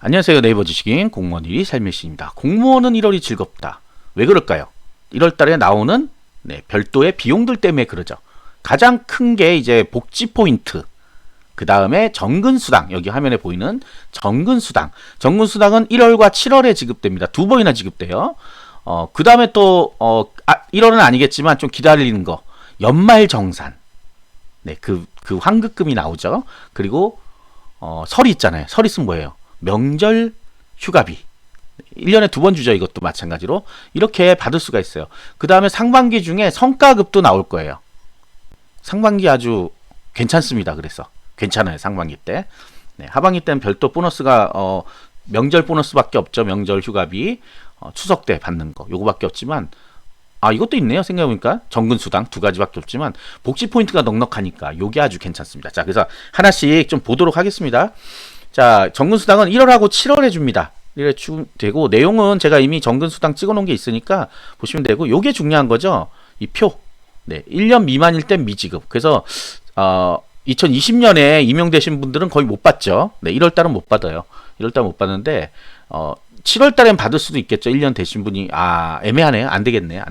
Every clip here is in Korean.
안녕하세요. 네이버 지식인 공무원 일이 삶의 시입니다. 공무원은 1월이 즐겁다. 왜 그럴까요? 1월 달에 나오는 별도의 비용들 때문에 그러죠. 가장 큰 게 이제 복지 포인트. 그 다음에 정근수당. 여기 화면에 보이는 정근수당. 정근수당은 1월과 7월에 지급됩니다. 두 번이나 지급돼요. 그 다음에 또 1월은 아니겠지만 좀 기다리는 거. 연말정산. 그 환급금이 나오죠. 그리고 설이 있잖아요. 설 있으면 뭐예요? 명절 휴가비 1년에 두 번 주죠. 이것도 마찬가지로 이렇게 받을 수가 있어요. 그 다음에 상반기 중에 성과급도 나올 거예요. 상반기 아주 괜찮습니다. 그래서 괜찮아요. 상반기 때. 하반기 때는 별도 보너스가 명절 보너스밖에 없죠. 명절 휴가비 추석 때 받는 거 요거밖에 없지만 이것도 있네요. 생각해보니까 정근수당 두 가지밖에 없지만 복지 포인트가 넉넉하니까 요게 아주 괜찮습니다. 자, 그래서 하나씩 좀 보도록 하겠습니다. 자, 정근수당은 1월하고 7월에 줍니다. 1월에 되고 내용은 제가 이미 정근수당 찍어놓은 게 있으니까 보시면 되고 요게 중요한 거죠. 이 표. 1년 미만일 땐 미지급. 그래서 2020년에 임용되신 분들은 거의 못 받죠. 1월 달은 못 받아요. 1월 달은 못 받는데 7월 달엔 받을 수도 있겠죠. 1년 되신 분이 애매하네요. 안 되겠네요.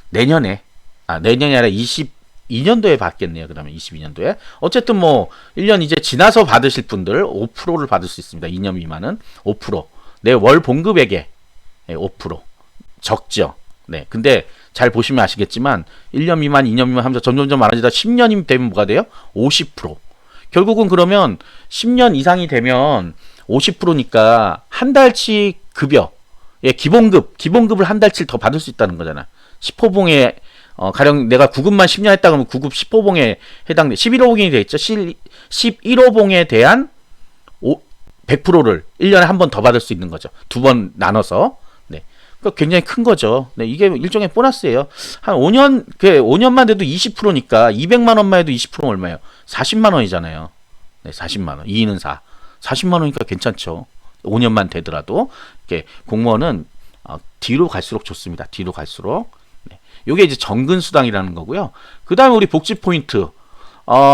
내년에 내년이 아니라 22년도에 받겠네요. 그러면 22년도에. 어쨌든 뭐 1년 이제 지나서 받으실 분들 5%를 받을 수 있습니다. 2년 미만은 5%. 내 월 봉급액에 5%. 적죠. 근데 잘 보시면 아시겠지만 1년 미만, 2년 미만 하면서 점점점 많아지다 10년이 되면 뭐가 돼요? 50%. 결국은 그러면 10년 이상이 되면 50%니까 한 달치 급여, 기본급을 한 달치 더 받을 수 있다는 거잖아. 10호봉에 가령 내가 9급만 10년 했다 그러면 9급 10호봉에 해당돼 11호봉이 되겠죠. 11호봉에 대한 100%를 1년에 한 번 더 받을 수 있는 거죠. 두 번 나눠서. 그러니까 굉장히 큰 거죠. 이게 일종의 보너스예요. 한 5년만 돼도 20%니까 200만 원만 해도 20%는 얼마예요? 40만 원이잖아요. 40만 원. 2는 4. 40만 원이니까 괜찮죠. 5년만 되더라도. 이렇게 공무원은 뒤로 갈수록 좋습니다. 뒤로 갈수록. 요게 이제 정근수당이라는 거고요. 그 다음에 우리 복지포인트.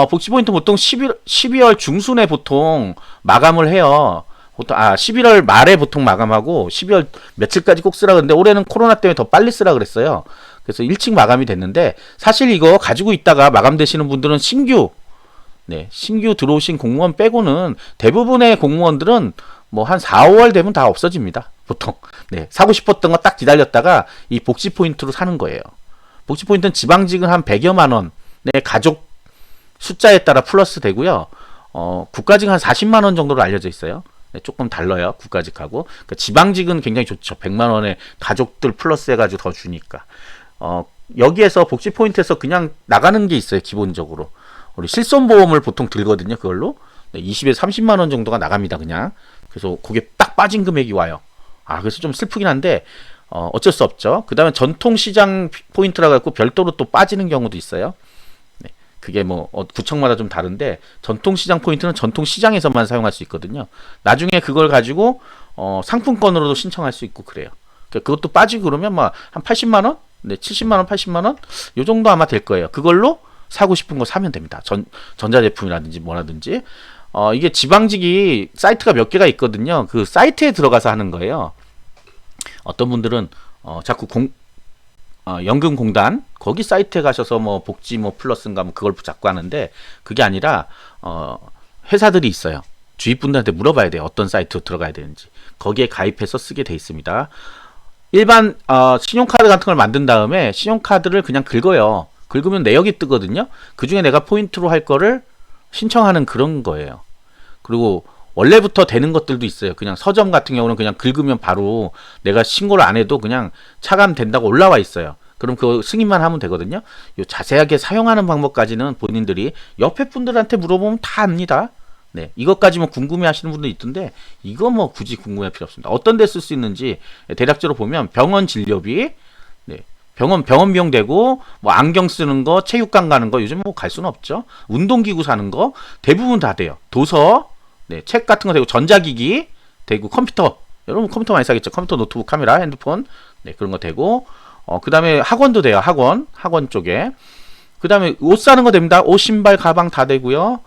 복지포인트 보통 12월 중순에 보통 마감을 해요. 보통 11월 말에 보통 마감하고 12월 며칠까지 꼭 쓰라 그랬는데 올해는 코로나 때문에 더 빨리 쓰라 그랬어요. 그래서 일찍 마감이 됐는데 사실 이거 가지고 있다가 마감되시는 분들은 신규 들어오신 공무원 빼고는 대부분의 공무원들은 뭐 한 4, 5월 되면 다 없어집니다. 보통. 사고 싶었던 거 딱 기다렸다가 이 복지 포인트로 사는 거예요. 복지 포인트는 지방직은 한 100여만 원. 가족 숫자에 따라 플러스 되고요. 국가직 한 40만 원 정도로 알려져 있어요. 조금 달라요. 국가직하고. 그러니까 지방직은 굉장히 좋죠. 100만 원에 가족들 플러스 해가지고 더 주니까. 여기에서 복지 포인트에서 그냥 나가는 게 있어요. 기본적으로. 우리 실손보험을 보통 들거든요. 그걸로. 20에서 30만 원 정도가 나갑니다. 그냥. 그래서 그게 딱 빠진 금액이 와요. 그래서 좀 슬프긴 한데 어쩔 수 없죠. 그 다음에 전통시장 포인트라고 해서 별도로 또 빠지는 경우도 있어요. 그게 뭐 구청마다 좀 다른데 전통시장 포인트는 전통시장에서만 사용할 수 있거든요. 나중에 그걸 가지고 상품권으로도 신청할 수 있고 그래요. 그것도 빠지고 그러면 막 한 80만 원? 70만 원, 80만 원? 요 정도 아마 될 거예요. 그걸로 사고 싶은 거 사면 됩니다. 전자제품이라든지 뭐라든지. 이게 지방직이 사이트가 몇 개가 있거든요. 그 사이트에 들어가서 하는 거예요. 어떤 분들은 자꾸 연금공단 거기 사이트에 가셔서 뭐 복지 뭐 플러스인가 뭐 그걸 자꾸 하는데 그게 아니라 회사들이 있어요. 주위 분들한테 물어봐야 돼요. 어떤 사이트로 들어가야 되는지. 거기에 가입해서 쓰게 돼 있습니다. 일반 신용카드 같은 걸 만든 다음에 신용카드를 그냥 긁어요. 긁으면 내역이 뜨거든요. 그 중에 내가 포인트로 할 거를 신청하는 그런 거예요. 그리고 원래부터 되는 것들도 있어요. 그냥 서점 같은 경우는 그냥 긁으면 바로 내가 신고를 안 해도 그냥 차감된다고 올라와 있어요. 그럼 그 승인만 하면 되거든요. 요 자세하게 사용하는 방법까지는 본인들이 옆에 분들한테 물어보면 다 압니다. 이것까지 뭐 궁금해 하시는 분도 있던데 이거 뭐 굳이 궁금할 필요 없습니다. 어떤 데 쓸 수 있는지 대략적으로 보면 병원 진료비, 병원 비용 되고 뭐 안경 쓰는 거, 체육관 가는 거 요즘 뭐 갈 수는 없죠. 운동기구 사는 거 대부분 다 돼요. 도서, 책 같은 거 되고 전자기기 되고 컴퓨터 여러분 컴퓨터 많이 사겠죠. 컴퓨터, 노트북, 카메라, 핸드폰 그런 거 되고 그 다음에 학원도 돼요. 학원 쪽에 그 다음에 옷 사는 거 됩니다. 옷, 신발, 가방 다 되고요.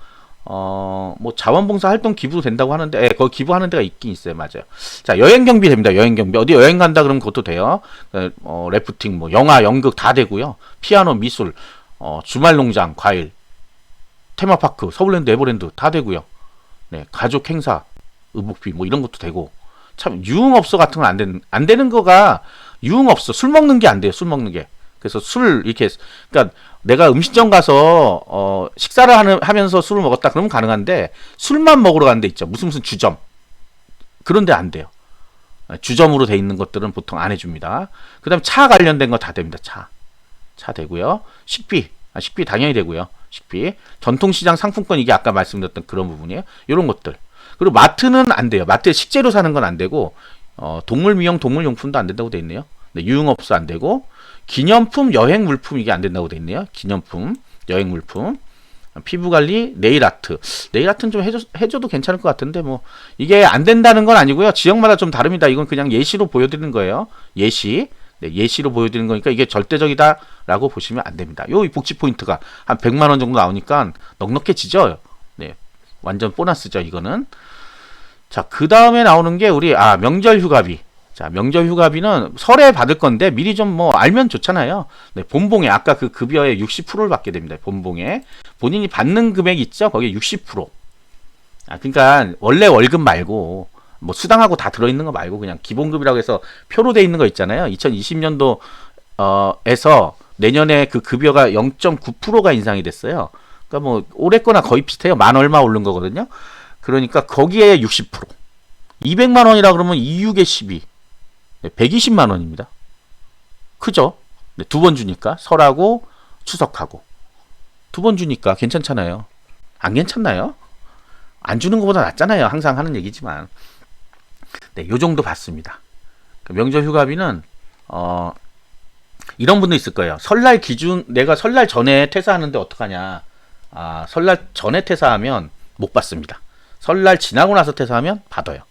뭐 자원봉사 활동 기부 된다고 하는데, 예, 거기 기부하는 데가 있긴 있어요. 맞아요. 자, 여행 경비 됩니다. 여행 경비. 어디 여행 간다 그러면 그것도 돼요. 래프팅, 뭐, 영화, 연극 다 되고요. 피아노, 미술, 주말 농장, 과일, 테마파크, 서울랜드, 에버랜드 다 되고요. 네, 가족 행사, 의복비, 뭐 이런 것도 되고. 참, 유흥업소 같은 건 안 되는 거가 유흥업소, 술 먹는 게 안 돼요. 술 먹는 게. 그래서 술, 이렇게, 그러니까 내가 음식점 가서, 식사를 하면서 술을 먹었다 그러면 가능한데, 술만 먹으러 가는 데 있죠. 무슨 주점. 그런 데 안 돼요. 주점으로 돼 있는 것들은 보통 안 해줍니다. 그 다음에 차 관련된 거 다 됩니다. 차 되고요. 식비 당연히 되고요. 식비. 전통시장 상품권, 이게 아까 말씀드렸던 그런 부분이에요. 이런 것들. 그리고 마트는 안 돼요. 마트에 식재료 사는 건 안 되고, 동물 미용, 동물 용품도 안 된다고 돼 있네요. 네, 유흥업소 안 되고, 기념품, 여행 물품, 이게 안 된다고 돼 있네요. 기념품, 여행 물품, 피부관리, 네일아트. 네일아트는 좀 해줘도 괜찮을 것 같은데, 뭐, 이게 안 된다는 건 아니고요. 지역마다 좀 다릅니다. 이건 그냥 예시로 보여드리는 거예요. 예시. 네, 예시로 보여드리는 거니까 이게 절대적이다라고 보시면 안 됩니다. 요 복지 포인트가 한 100만 원 정도 나오니까 넉넉해지죠. 네, 완전 보너스죠, 이거는. 자, 그 다음에 나오는 게 우리 명절 휴가비. 자, 명절 휴가비는 설에 받을 건데 미리 좀 뭐 알면 좋잖아요. 네, 본봉에 아까 그 급여의 60%를 받게 됩니다. 본봉에 본인이 받는 금액 있죠? 거기에 60%. 그러니까 원래 월급 말고 뭐 수당하고 다 들어있는 거 말고 그냥 기본급이라고 해서 표로 돼 있는 거 있잖아요. 2020년도 에서 내년에 그 급여가 0.9%가 인상이 됐어요. 그러니까 뭐 올해 거나 거의 비슷해요. 만 얼마 오른 거거든요. 그러니까 거기에 60%. 200만 원이라 그러면 2, 6에 12. 120만 원입니다. 크죠? 네, 두 번 주니까. 설하고 추석하고. 두 번 주니까 괜찮잖아요. 안 괜찮나요? 안 주는 것보다 낫잖아요. 항상 하는 얘기지만. 네, 요 정도 받습니다. 명절 휴가비는 이런 분도 있을 거예요. 설날 기준, 내가 설날 전에 퇴사하는데 어떡하냐. 설날 전에 퇴사하면 못 받습니다. 설날 지나고 나서 퇴사하면 받아요.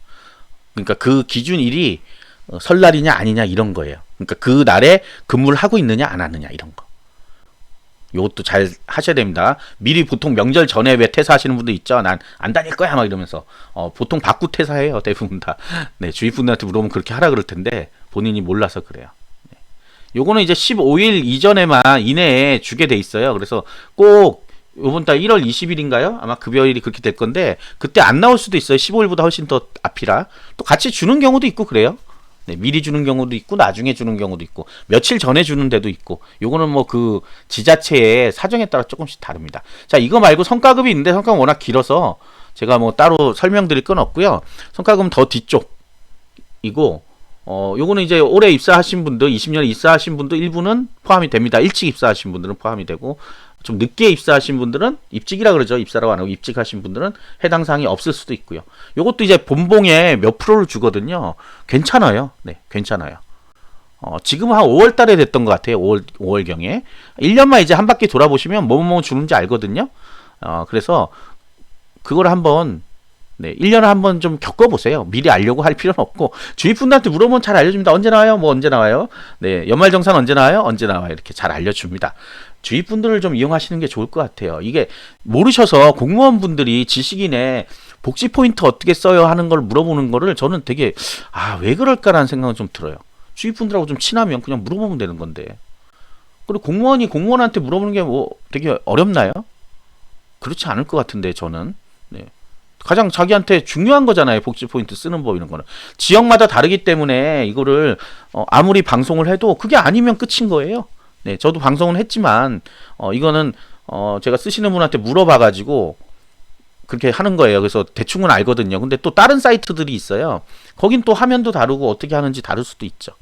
그러니까 그 기준일이 설날이냐 아니냐 이런 거예요. 그러니까 그 날에 근무를 하고 있느냐 안 하느냐 이런 거. 요것도 잘 하셔야 됩니다. 미리 보통 명절 전에 왜 퇴사하시는 분들 있죠. 난 안 다닐 거야 막 이러면서 보통 받고 퇴사해요. 대부분 다. 네, 주위 분들한테 물어보면 그렇게 하라 그럴 텐데 본인이 몰라서 그래요. 네. 요거는 이제 15일 이내에 주게 돼 있어요. 그래서 꼭 요번 달 1월 20일인가요? 아마 급여일이 그렇게 될 건데 그때 안 나올 수도 있어요. 15일보다 훨씬 더 앞이라. 또 같이 주는 경우도 있고 그래요. 네, 미리 주는 경우도 있고 나중에 주는 경우도 있고 며칠 전에 주는 데도 있고 요거는 뭐 그 지자체의 사정에 따라 조금씩 다릅니다. 자, 이거 말고 성과급이 있는데 성과급은 워낙 길어서 제가 뭐 따로 설명드릴 건 없고요. 성과급은 더 뒤쪽이고 요거는 이제 올해 입사하신 분들 20년에 입사하신 분들 일부는 포함이 됩니다. 일찍 입사하신 분들은 포함이 되고 좀 늦게 입사하신 분들은 입직이라 그러죠. 입사라고 안 하고 입직하신 분들은 해당 사항이 없을 수도 있고요. 요것도 이제 본봉에 몇 프로를 주거든요. 괜찮아요. 네, 괜찮아요. 지금 한 5월 달에 됐던 것 같아요. 5월경에. 1년만 이제 한 바퀴 돌아보시면 뭐뭐 주는지 알거든요. 그래서 그걸 한번 네, 1년에 한번 좀 겪어보세요. 미리 알려고 할 필요는 없고 주위 분들한테 물어보면 잘 알려줍니다. 언제 나와요? 뭐 언제 나와요? 네, 연말정산 언제 나와요? 언제 나와요? 이렇게 잘 알려줍니다. 주위 분들을 좀 이용하시는 게 좋을 것 같아요. 이게 모르셔서 공무원분들이 지식인의 복지 포인트 어떻게 써요 하는 걸 물어보는 거를 저는 되게 왜 그럴까라는 생각은 좀 들어요. 주위 분들하고 좀 친하면 그냥 물어보면 되는 건데. 그리고 공무원이 공무원한테 물어보는 게 뭐 되게 어렵나요? 그렇지 않을 것 같은데 저는. 네. 가장 자기한테 중요한 거잖아요. 복지 포인트 쓰는 법 이런 거는. 지역마다 다르기 때문에 이거를 아무리 방송을 해도 그게 아니면 끝인 거예요. 네, 저도 방송은 했지만 이거는 제가 쓰시는 분한테 물어봐가지고 그렇게 하는 거예요. 그래서 대충은 알거든요. 근데 또 다른 사이트들이 있어요. 거긴 또 화면도 다르고 어떻게 하는지 다를 수도 있죠.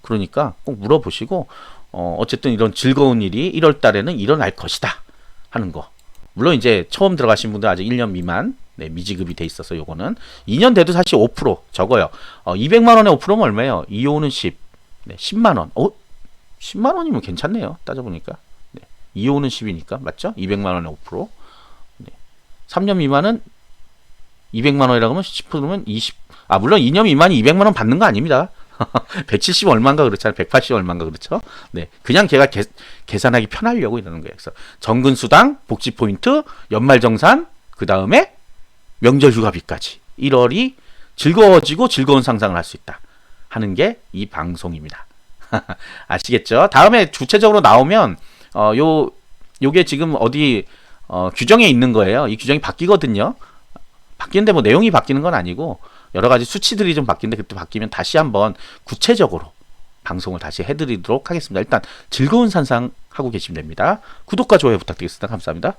그러니까 꼭 물어보시고 어쨌든 이런 즐거운 일이 1월 달에는 일어날 것이다 하는 거. 물론 이제 처음 들어가신 분들 아직 1년 미만 네, 미지급이 돼 있어서 요거는 2년 돼도 사실 5% 적어요. 200만 원에 5%면 얼마예요? 2호는 10, 네, 10만 원. 10만 원이면 괜찮네요. 따져보니까. 네, 2호는 10이니까 맞죠? 200만 원에 5%. 네. 3년 미만은 200만 원이라고 하면 10%면 20. 물론 2년 미만이 200만 원 받는 거 아닙니다. 170 얼마인가 그렇잖아요. 180 얼마인가 그렇죠. 네, 그냥 제가 계산하기 편하려고 이러는 거예요. 그래서 정근수당, 복지포인트, 연말정산, 그 다음에 명절 휴가비까지 1월이 즐거워지고 즐거운 상상을 할 수 있다 하는 게 이 방송입니다. 아시겠죠? 다음에 구체적으로 나오면 요게 지금 어디 규정에 있는 거예요. 이 규정이 바뀌거든요. 바뀌는데 뭐 내용이 바뀌는 건 아니고 여러 가지 수치들이 좀 바뀌는데 그때 바뀌면 다시 한번 구체적으로 방송을 다시 해드리도록 하겠습니다. 일단 즐거운 상상 하고 계시면 됩니다. 구독과 좋아요 부탁드리겠습니다. 감사합니다.